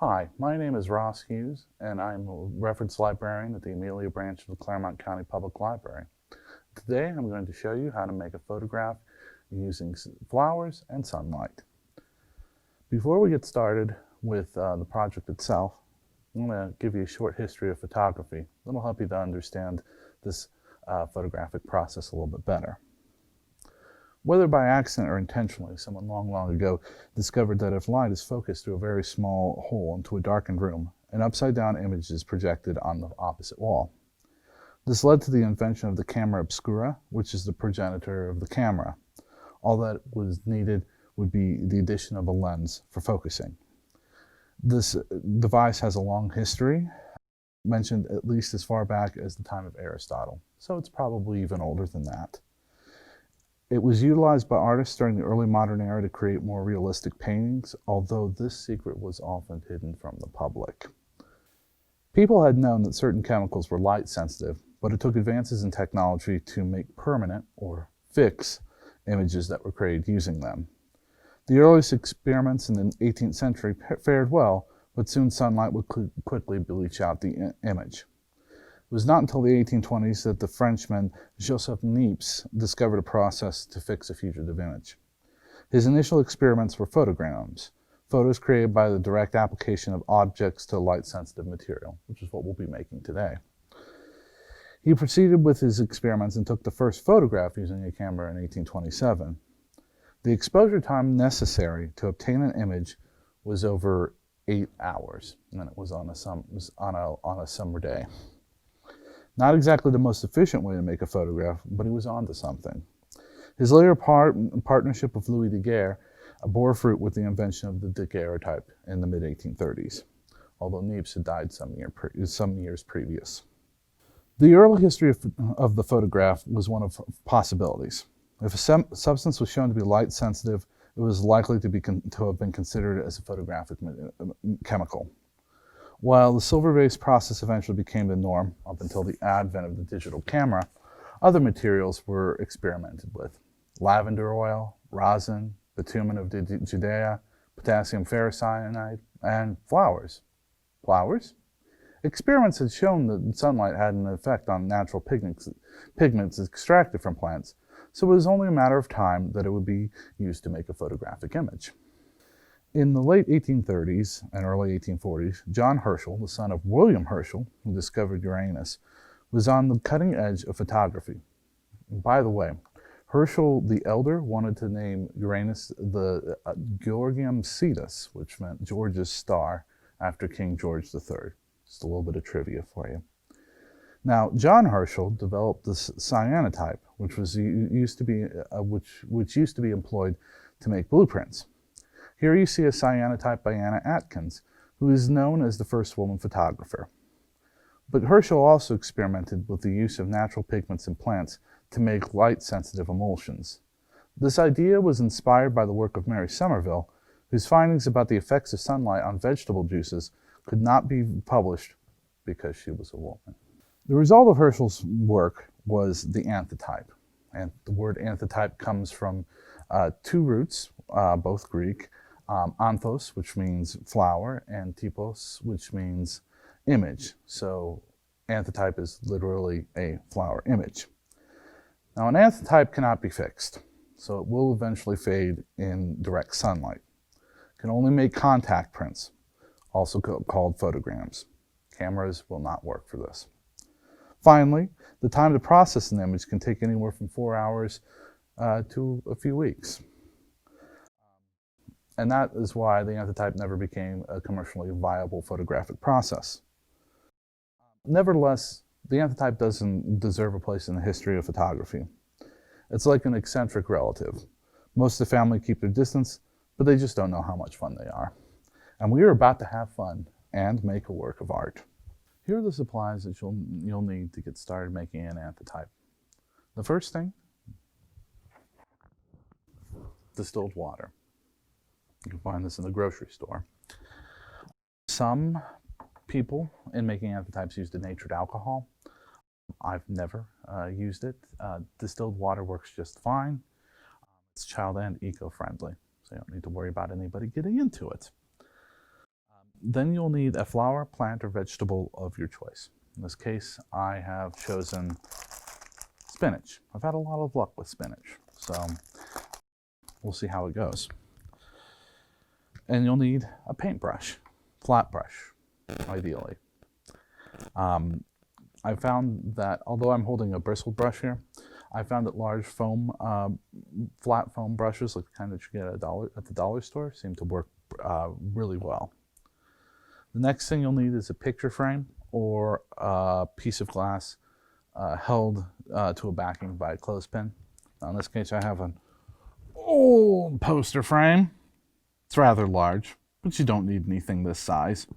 Hi, my name is Ross Hughes, and I'm a reference librarian at the Amelia Branch of the Clermont County Public Library. Today I'm going to show you how to make a photograph using flowers and sunlight. Before we get started with the project itself, I'm going to give you a short history of photography that'll help you to understand this photographic process a little bit better. Whether by accident or intentionally, someone long ago discovered that if light is focused through a very small hole into a darkened room, an upside-down image is projected on the opposite wall. This led to the invention of the Camera Obscura, which is the progenitor of the camera. All that was needed would be the addition of a lens for focusing. This device has a long history, mentioned at least as far back as the time of Aristotle, so it's probably even older than that. It was utilized by artists during the early modern era to create more realistic paintings, although this secret was often hidden from the public. People had known that certain chemicals were light sensitive, but it took advances in technology to make permanent, or fix, images that were created using them. The earliest experiments in the 18th century fared well, but soon sunlight would quickly bleach out the image. It was not until the 1820s that the Frenchman Joseph Niépce discovered a process to fix a fugitive image. His initial experiments were photograms, photos created by the direct application of objects to light-sensitive material, which is what we'll be making today. He proceeded with his experiments and took the first photograph using a camera in 1827. The exposure time necessary to obtain an image was over 8 hours, and it was on a summer day. Not exactly the most efficient way to make a photograph, but he was onto something. His later partnership with Louis Daguerre bore fruit with the invention of the daguerreotype in the mid-1830s, although Niépce had died some years previous. The early history of the photograph was one of possibilities. If a substance was shown to be light sensitive, it was likely to have been considered as a photographic chemical. While the silver-based process eventually became the norm up until the advent of the digital camera, other materials were experimented with. Lavender oil, rosin, bitumen of Judea, potassium ferrocyanide, and flowers. Flowers? Experiments had shown that sunlight had an effect on natural pigments extracted from plants, so it was only a matter of time that it would be used to make a photographic image. In the late 1830s and early 1840s, John Herschel, the son of William Herschel, who discovered Uranus, was on the cutting edge of photography. And by the way, Herschel the Elder wanted to name Uranus the Georgium Sidus, which meant George's star, after King George III. Just a little bit of trivia for you. Now, John Herschel developed this cyanotype, which used to be employed to make blueprints. Here you see a cyanotype by Anna Atkins, who is known as the first woman photographer. But Herschel also experimented with the use of natural pigments in plants to make light-sensitive emulsions. This idea was inspired by the work of Mary Somerville, whose findings about the effects of sunlight on vegetable juices could not be published because she was a woman. The result of Herschel's work was the anthotype. And the word anthotype comes from two roots, both Greek, anthos, which means flower, and typos, which means image. So anthotype is literally a flower image. Now, an anthotype cannot be fixed, so it will eventually fade in direct sunlight. It can only make contact prints, also called photograms. Cameras will not work for this. Finally, the time to process an image can take anywhere from 4 hours to a few weeks. And that is why the anthotype never became a commercially viable photographic process. Nevertheless, the anthotype doesn't deserve a place in the history of photography. It's like an eccentric relative. Most of the family keep their distance, but they just don't know how much fun they are. And we are about to have fun and make a work of art. Here are the supplies that you'll need to get started making an anthotype. The first thing, distilled water. You can find this in the grocery store. Some people in making anthotypes use denatured alcohol. I've never used it. Distilled water works just fine. It's child and eco-friendly, so you don't need to worry about anybody getting into it. Then you'll need a flower, plant, or vegetable of your choice. In this case, I have chosen spinach. I've had a lot of luck with spinach, so we'll see how it goes. And you'll need a paintbrush, flat brush, ideally. I found that, although I'm holding a bristle brush here, I found that large foam, flat foam brushes, like the kind that you get at the dollar store, seem to work really well. The next thing you'll need is a picture frame or a piece of glass held to a backing by a clothespin. Now in this case, I have an old poster frame. It's rather large, but you don't need anything this size.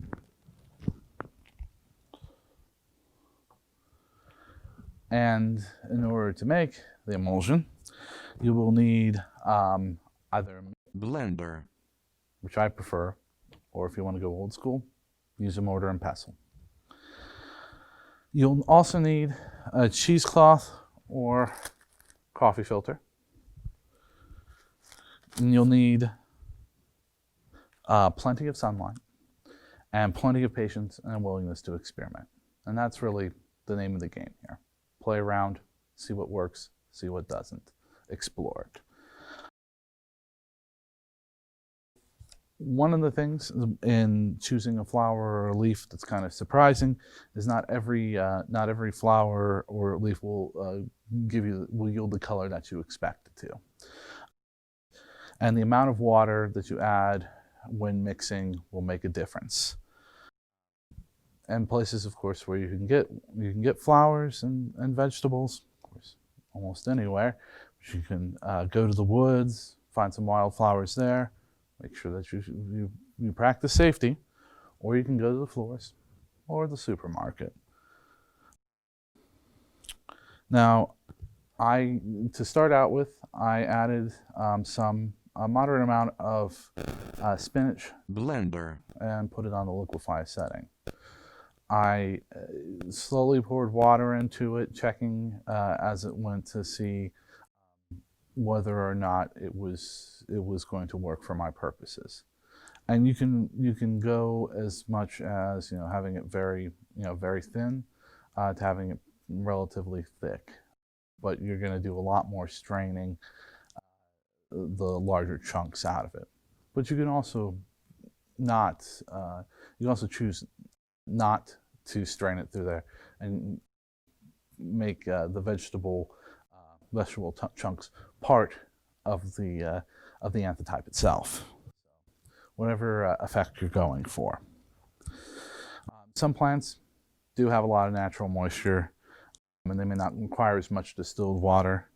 And in order to make the emulsion, you will need either a blender, which I prefer, or if you want to go old school, use a mortar and pestle. You'll also need a cheesecloth or coffee filter. And you'll need plenty of sunlight and plenty of patience and a willingness to experiment. And that's really the name of the game here. Play around, see what works, see what doesn't, explore it. One of the things in choosing a flower or a leaf that's kind of surprising is not every flower or leaf will yield the color that you expect it to. And the amount of water that you add when mixing will make a difference. And places, of course, where you can get flowers and vegetables, of course, almost anywhere. But you can go to the woods, find some wildflowers there. Make sure that you practice safety, or you can go to the florist or the supermarket. Now, to start out with, I added a moderate amount of spinach blender and put it on the liquefy setting. I slowly poured water into it, checking as it went to see whether or not it was going to work for my purposes. And you can go as much as having it very thin to having it relatively thick, but you're going to do a lot more straining the larger chunks out of it. But you can also choose not to strain it through there and make the vegetable chunks part of the anthotype itself, whatever effect you're going for. Some plants do have a lot of natural moisture, and they may not require as much distilled water,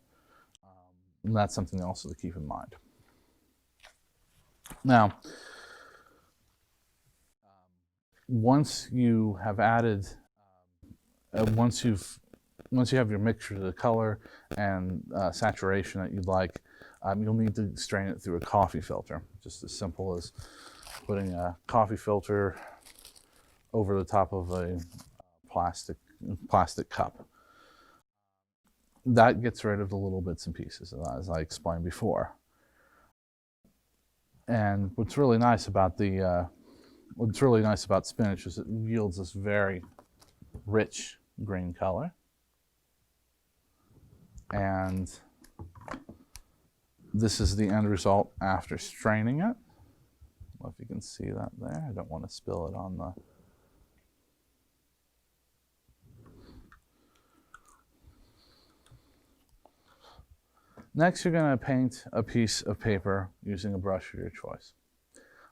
and that's something also to keep in mind. Now, once you have added, once you have your mixture, the color and saturation that you'd like, you'll need to strain it through a coffee filter. Just as simple as putting a coffee filter over the top of a plastic cup. That gets rid of the little bits and pieces, as I explained before. And what's really nice about spinach is it yields this very rich green color. And this is the end result after straining it. I don't know if you can see that there. I don't want to spill it on the... Next, you're going to paint a piece of paper using a brush of your choice.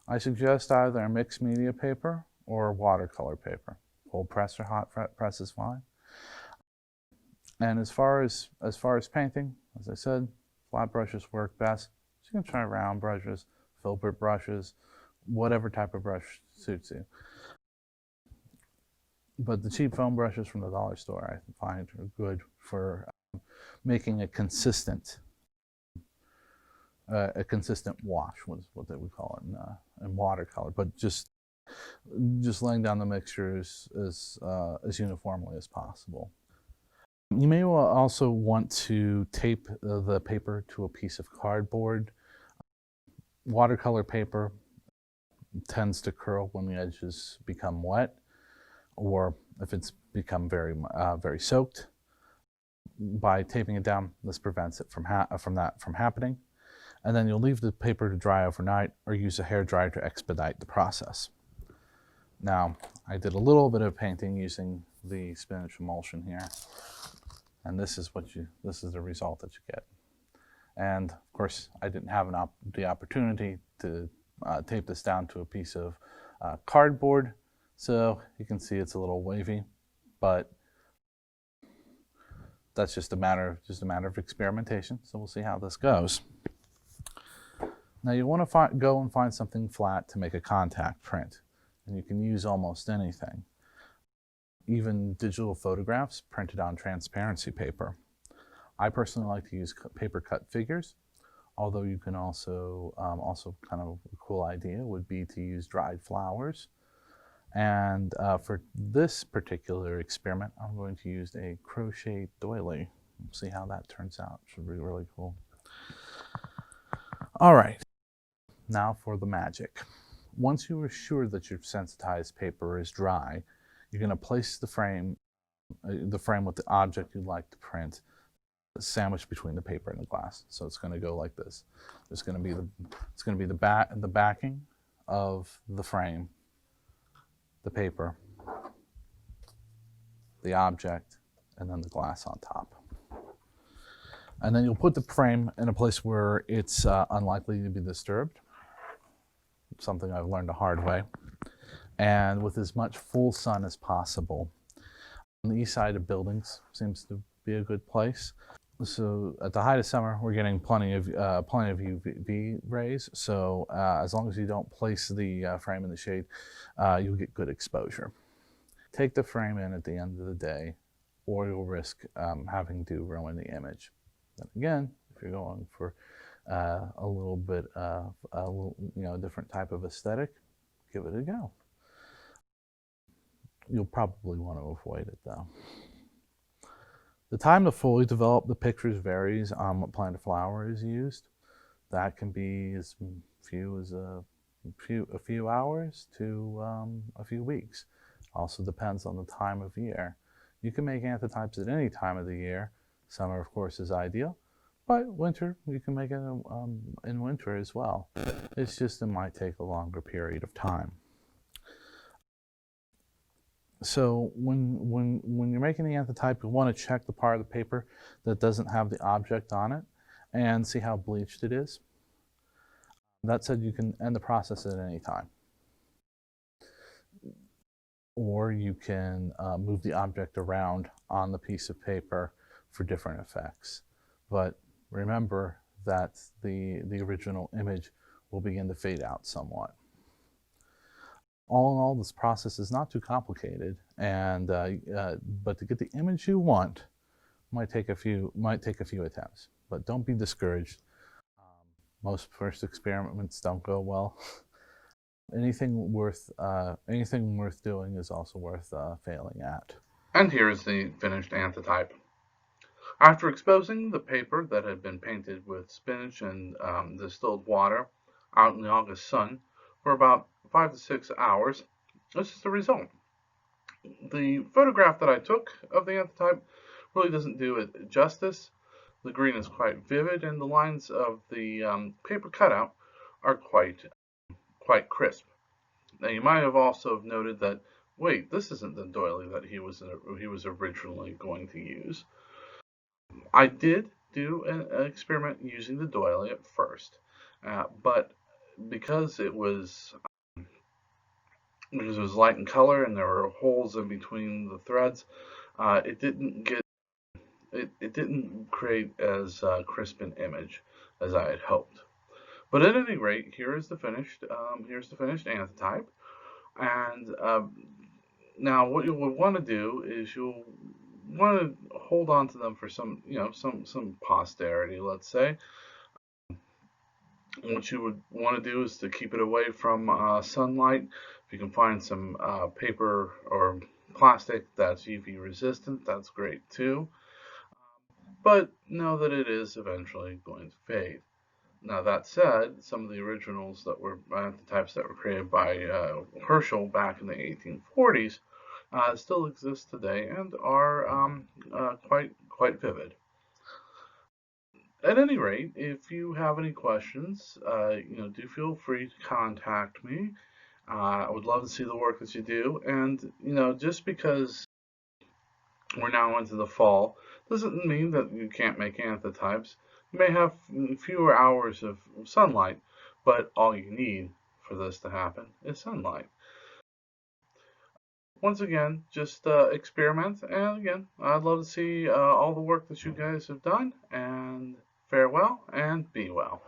I suggest either a mixed media paper or watercolor paper. Cold press or hot press is fine. And as far as painting, as I said, flat brushes work best. So you can try round brushes, filbert brushes, whatever type of brush suits you. But the cheap foam brushes from the dollar store I find are good for making a consistent wash, was what they would call it in watercolor. But just laying down the mixture as uniformly as possible. You may also want to tape the paper to a piece of cardboard. Watercolor paper tends to curl when the edges become wet, or if it's become very soaked. By taping it down, this prevents it from that from happening. And then you'll leave the paper to dry overnight or use a hairdryer to expedite the process. Now, I did a little bit of painting using the spinach emulsion here, and this is the result that you get. And of course, I didn't have the opportunity to tape this down to a piece of cardboard, so you can see it's a little wavy, but that's just a matter of experimentation. So we'll see how this goes. Now you want to go and find something flat to make a contact print, and you can use almost anything, even digital photographs printed on transparency paper. I personally like to use paper cut figures, although you can also kind of a cool idea would be to use dried flowers. And for this particular experiment, I'm going to use a crochet doily. We'll see how that turns out. Should be really cool. All right, now for the magic. Once you are sure that your sensitized paper is dry, you're going to place the frame with the object you'd like to print sandwiched between the paper and the glass. So it's going to go like this. It's going to be the backing of the frame, the paper, the object, and then the glass on top. And then you'll put the frame in a place where it's unlikely to be disturbed, something I've learned the hard way, and with as much full sun as possible. On the east side of buildings seems to be a good place. So at the height of summer, we're getting plenty of UV rays. So as long as you don't place the frame in the shade, you'll get good exposure. Take the frame in at the end of the day, or you'll risk having to ruin the image. Then again, if you're going for a little bit different type of aesthetic, give it a go. You'll probably want to avoid it though. The time to fully develop the pictures varies on what plant or flower is used. That can be as few as a few hours to a few weeks. Also depends on the time of year. You can make anthotypes at any time of the year. Summer, of course, is ideal, but winter, you can make it in winter as well. It's just it might take a longer period of time. So when you're making the anthotype, you want to check the part of the paper that doesn't have the object on it and see how bleached it is. That said, you can end the process at any time. Or you can move the object around on the piece of paper for different effects. But remember that the original image will begin to fade out somewhat. All in all, this process is not too complicated, and but to get the image you want might take a few attempts. But don't be discouraged. Most first experiments don't go well. Anything worth doing is also worth failing at. And here is the finished anthotype. After exposing the paper that had been painted with spinach and distilled water out in the August sun for about 5 to 6 hours, this is the result. The photograph that I took of the anthotype really doesn't do it justice. The green is quite vivid, and the lines of the paper cutout are quite crisp. Now you might have also noted that, wait, this isn't the doily that he was originally going to use. I did do an experiment using the doily at first, but because it was light in color and there were holes in between the threads, it didn't create as crisp an image as I had hoped. But at any rate, here's the finished anthotype. And now what you'll want to do is you'll want to hold on to them for some posterity, let's say. What you would want to do is to keep it away from sunlight. If you can find some paper or plastic that's UV resistant, that's great too. But know that it is eventually going to fade. Now that said, some of the originals that were anthotypes that were created by Herschel back in the 1840s still exist today and are quite vivid. At any rate, if you have any questions, do feel free to contact me. I would love to see the work that you do, and just because we're now into the fall doesn't mean that you can't make anthotypes. You may have fewer hours of sunlight, but all you need for this to happen is sunlight. Once again, just experiment, and again, I'd love to see all the work that you guys have done, and farewell and be well.